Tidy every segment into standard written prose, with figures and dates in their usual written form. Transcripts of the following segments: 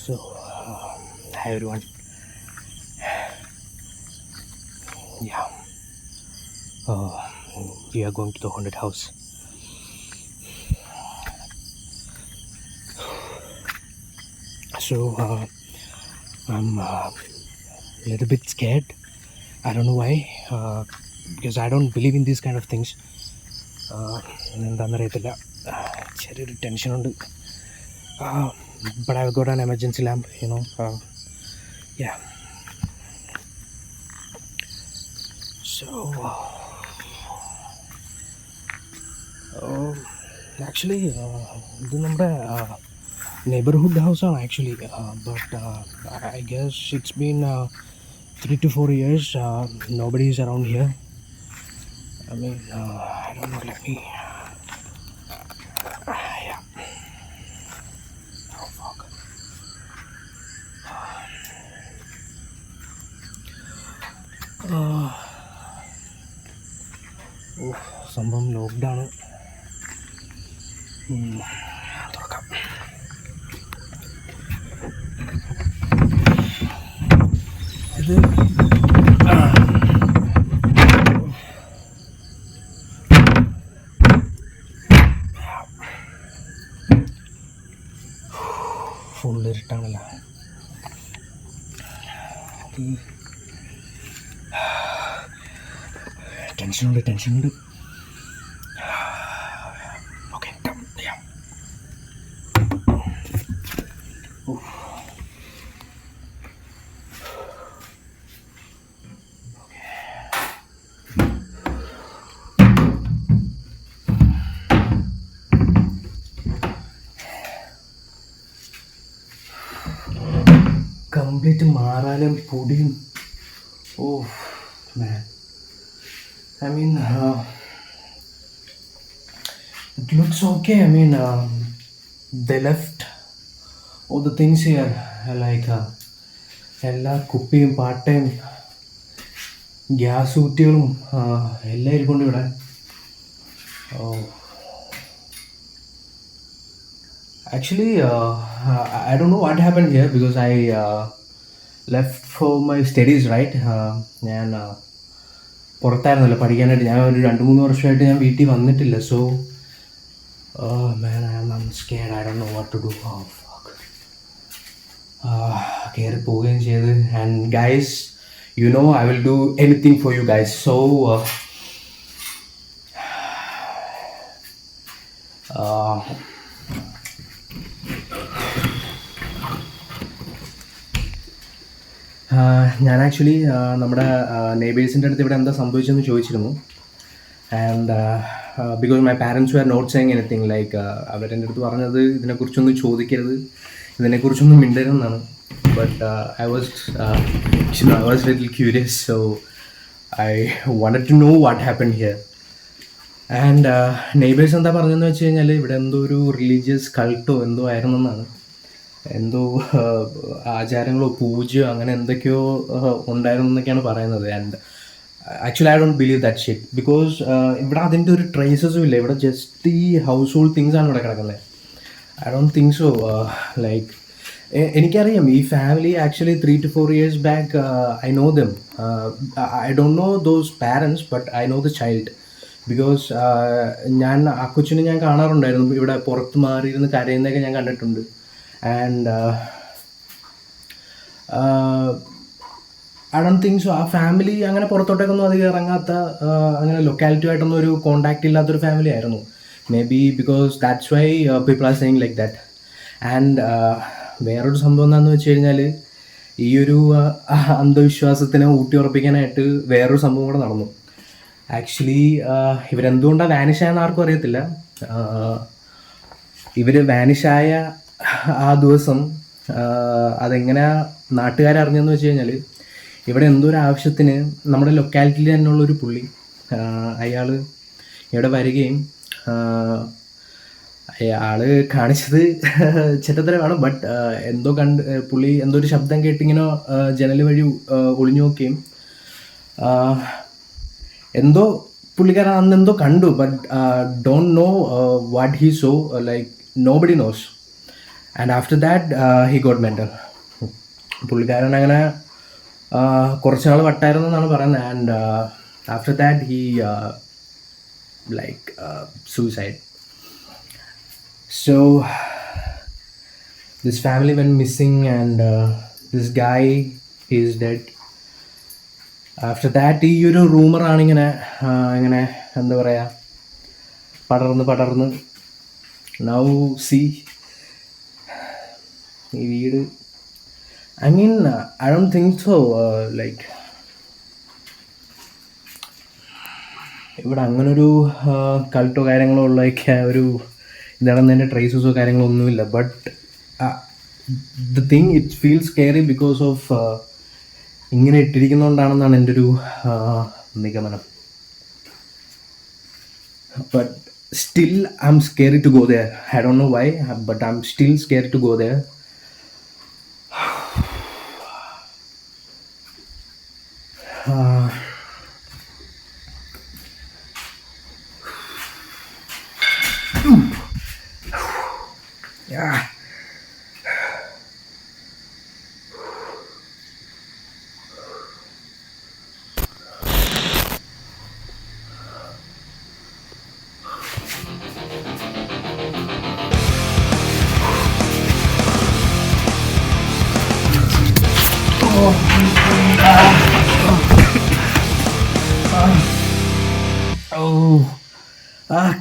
So, hi everyone. Yeah, uh, we are going to the haunted house. So, I'm a little bit scared. I don't know why, because I don't believe in these kind of things. എന്താണെന്നറിയത്തില്ല, ചെറിയൊരു ടെൻഷനുണ്ട്. But I've got an emergency lamp, yeah. So, actually, ഇത് നമ്മുടെ neighborhood house ആണ് actually, but I guess it's been 3 to 4 years. Nobody is around here. I mean, I don't know. Let me. Yeah. Oh fuck. സംഭവം lockdown. തുറക്കാം. ഇത് full ഇരുട്ടാണല്ലോ. ടെൻഷനുണ്ട്. Okay, complete മാറാനും പൊടിയും. ഓ മാൻ, I mean, it looks okay. I mean, they left all the things here, like എല്ലാ കുപ്പിയും പാട്ടയും gas കുറ്റികളും എല്ലാം ഇരിക്കൊണ്ട് ഇവിടെ. Actually, I don't know what happened here because I left for my studies, right? ഞാൻ പുറത്തായിരുന്നല്ലോ പഠിക്കാനായിട്ട്. ഞാൻ ഒരു 2-3 വർഷമായിട്ട് ഞാൻ വീട്ടിൽ വന്നിട്ടില്ല. So man, I'm scared. I don't know what to do. Oh fuck. കയറി പോവുകയും ചെയ്ത്. And guys, you know I will do anything for you guys. So ഞാൻ ആക്ച്വലി നമ്മുടെ നെയ്ബേഴ്സിൻ്റെ അടുത്ത് ഇവിടെ എന്താ സംഭവിച്ചതെന്ന് ചോദിച്ചിരുന്നു. And because my parents were not saying anything, like അവരെൻ്റെ അടുത്ത് പറഞ്ഞത് ഇതിനെക്കുറിച്ചൊന്നും ചോദിക്കരുത്, ഇതിനെക്കുറിച്ചൊന്നും മിണ്ടരുതെന്നാണ്. But I was little curious, so I wanted to know what happen here. And neighbours എന്താ പറഞ്ഞതെന്ന് വെച്ച് കഴിഞ്ഞാൽ ഇവിടെ എന്തോ ഒരു റിലീജിയസ് കൾട്ടോ എന്തോ ആയിരുന്നെന്നാണ്. എന്തോ ആചാരങ്ങളോ പൂജയോ അങ്ങനെ എന്തൊക്കെയോ ഉണ്ടായിരുന്നു എന്നൊക്കെയാണ് പറയുന്നത്. And actually I don't believe that shit, because ഇവിടെ അതിൻ്റെ ഒരു ട്രേസസും ഇല്ല. ഇവിടെ ജസ്റ്റ് ഈ ഹൗസ് ഹോൾഡ് തിങ്സ് ആണ് ഇവിടെ കിടക്കുന്നത്. I don't think so. Like എനിക്കറിയാം ഈ family actually 3 to 4 years back I know them. I don't know those parents, but I know the child, because ഞാൻ ആ കൊച്ചിനെ ഞാൻ കാണാറുണ്ടായിരുന്നു. ഇവിടെ പുറത്ത് മാറിയിരുന്ന് കരയുന്നതൊക്കെ ഞാൻ കണ്ടിട്ടുണ്ട്. And I don't think so ആ ഫാമിലി അങ്ങനെ പുറത്തോട്ടേക്കൊന്നും അധികം ഇറങ്ങാത്ത, അങ്ങനെ ലൊക്കാലിറ്റിയുമായിട്ടൊന്നും ഒരു കോണ്ടാക്റ്റ് ഇല്ലാത്തൊരു ഫാമിലി ആയിരുന്നു. May be because that's why people are saying like that. And വേറൊരു സംഭവം എന്താണെന്ന് വെച്ച് കഴിഞ്ഞാൽ ഈ ഒരു അന്ധവിശ്വാസത്തിനെ ഊട്ടിയുറപ്പിക്കാനായിട്ട് വേറൊരു സംഭവം കൂടെ നടന്നു. ആക്ച്വലി ഇവരെന്തുകൊണ്ടാണ് വാനിഷായെന്ന് ആർക്കും അറിയത്തില്ല. ഇവർ വാനിഷായ ആ ദിവസം അതെങ്ങനെയാണ് നാട്ടുകാരറിഞ്ഞതെന്ന് വെച്ച് കഴിഞ്ഞാൽ, ഇവിടെ എന്തോ ഒരു ആവശ്യത്തിന് നമ്മുടെ ലൊക്കാലിറ്റിയിൽ തന്നെയുള്ളൊരു പുള്ളി, അയാൾ ഇവിടെ വരികയും അയാൾ കാണിച്ചത് ചെറ്റത്തരമാണ്. ബട്ട് എന്തോ പുള്ളി എന്തോ ഒരു ശബ്ദം കേട്ടിങ്ങനെ ജനൽ വഴി ഒളിഞ്ഞു നോക്കുകയും എന്തോ പുള്ളിക്കാരൻ അന്ന് എന്തോ കണ്ടു. But don't know what he so, like nobody knows. And after that he got mental. പുള്ളിക്കാരൻ അങ്ങനെ കുറച്ച് നാൾ വട്ടായിരുന്നു എന്നാണ് പറയുന്നത്. And after that he like suicide. So this family went missing and this guy, he is dead. After that ഈ ഒരു റൂമറാണ് ഇങ്ങനെ എന്താ പറയുക പടർന്ന് നൗ സി ഈ വീട് I mean I don't think so like ഇവിടെ അങ്ങനൊരു കൾട്ടോ കാര്യങ്ങളോ ഉള്ളതൊക്കെ ഒരു ഇതാണെന്നതിൻ്റെ ട്രേസസോ കാര്യങ്ങളോ ഒന്നുമില്ല. But the thing it feels scary because of ഇങ്ങനെ ഇട്ടിരിക്കുന്നതുകൊണ്ടാണെന്നാണ് എൻ്റെ ഒരു നിഗമനം. But still I'm scary to go there. I don't know why, but I'm still scary to go there. Yeah.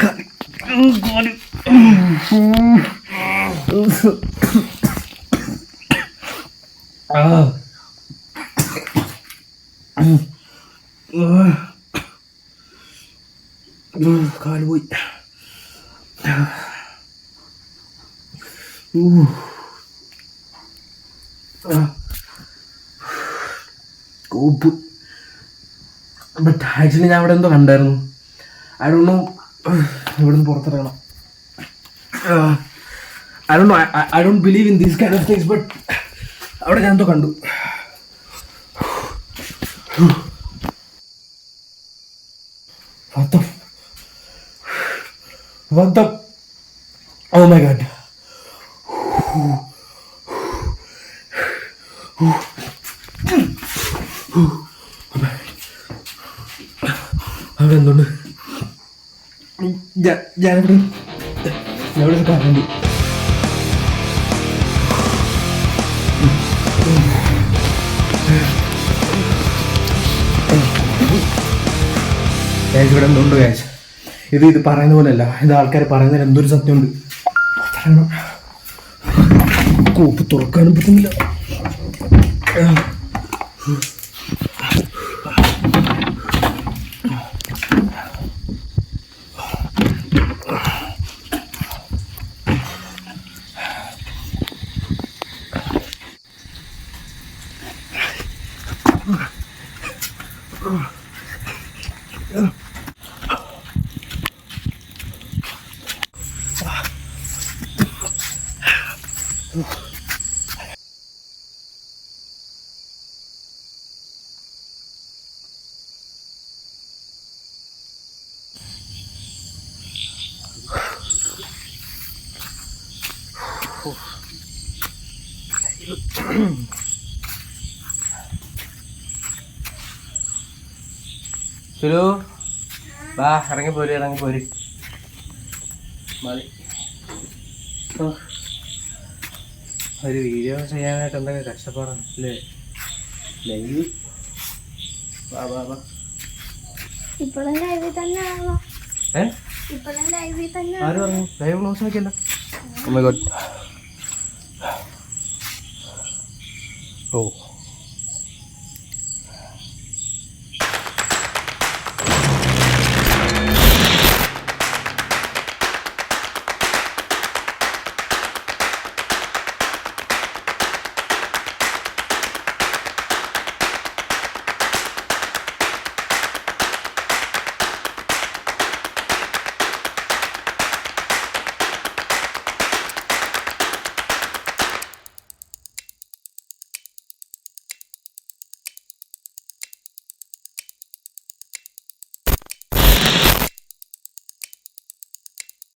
God. കാല് പോയി. കോപ്പ്. ബട്ട് ആക്ച്വലി ഞാൻ അവിടെ എന്തോ കണ്ടായിരുന്നു. ഐ ഡോണ്ട് നോ, ഇവിടെ നിന്ന് പുറത്തിറങ്ങണം. I don't know, I don't believe in these kind of things, but അവിടെ ഞാൻ എന്തോ കണ്ടു. What the oh my god. അവിടെ എന്തുണ്ട്? ഞാനിവിടെ കാണുന്നുണ്ട്. ഇവിടെ എന്തുണ്ട് കാശ്? ഇത് പറയുന്ന പോലെയല്ല, ഇത് ആൾക്കാർ പറയുന്നതിൽ എന്തൊരു സത്യമുണ്ട്. കോപ്പ് തുറക്കാനും പറ്റുന്നില്ല. സുലു വാ, ഇറങ്ങിപ്പോര് മതി. ഒരു വീഡിയോ ചെയ്യാനായിട്ട് എന്തൊക്കെ കഷ്ടപ്പാടാണ് അല്ലേ? ലൈവ് വാ. ആര് പറഞ്ഞു? ലൈവ് ക്ലോസ് ആക്കിയല്ലോ. Oh my god. ഓ